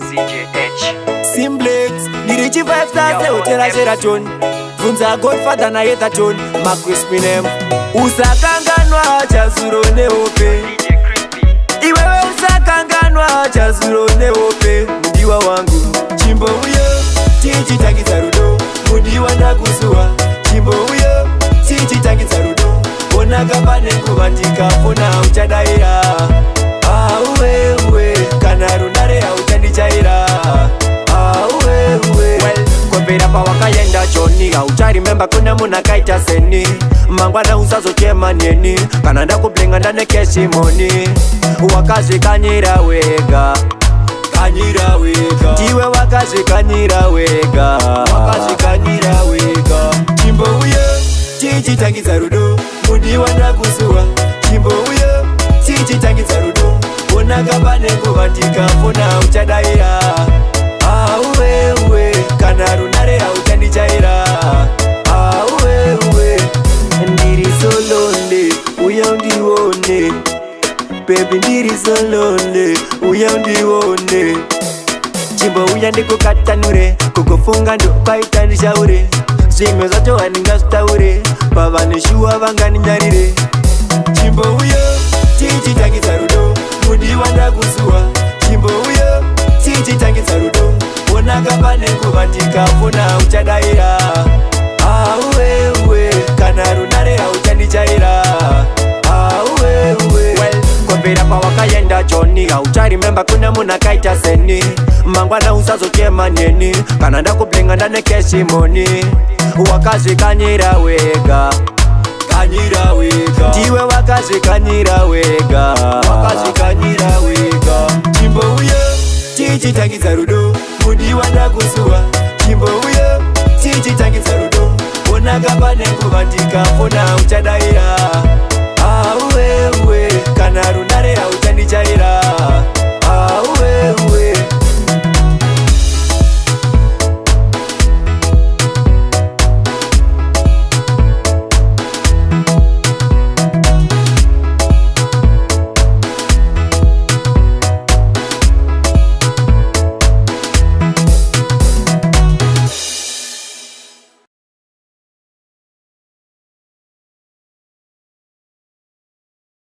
CJH Simplex Dirichi 5 stars se utera Sheraton Vunza Godfather na Yetaton Marcus Minem Usakanganwa chazuro neope DJ Crispy Iwewe usakanganwa chazuro neope Mudiwa wangu Chimbo uyo Chichi tangi zarudo Mudiwa nakusua Chimbo uyo Chichi tangi zarudo Ona gabane kubatika Fona uchadaira uwe Kanaru nare uchandichaira uwe Kwembera pa wakayenda choni Ucharemember kuna muna kaita seni Mangwana usazo chema nieni Kananda kublinga ndane keshi moni Wakazi kanyira wega Kanyira wega Tiwe wakazi kanyira wega Wakazi kanyira wega Chimbo uye Chichi tangi zarudo Mudiwa nakusua Chimbo uye Chichi tangi zarudo Ona gabane kubatika Fona uchadaira uwe Kanaru nare uchandichaira uwe Ndiri so lonely Uya undiwone Baby ndiri so lonely Uya undiwone Chimbo uya ndikukatanure Kukufunga ndo kwaita nishaure Zwimwe zacho waningasutaure Pavanishuwa vanganinyarire Chimbo uya Chichi tangi zarudo Mudiwa ndakusua Chimbo uya Chichi tangi zarudo Ona gabane kubatika Fona uchadaira uwe Kanaru nare uchandichaira uwe Kwembera pa wakayenda choni Ucharemember kuna muna kaita seni Mangwana usazo chema nieni Kananda kublinga ndane keshi moni Wakazi kanyira wega Kanyira wega Tiwe wakazi kanyira wega Wakazi kanyira wega Chimbo uye Chichi tangi zarudo Mudiwa ndakusua Chimbo uye Chichi tangi zarudo Ona gabane kubatika Fona uchadaira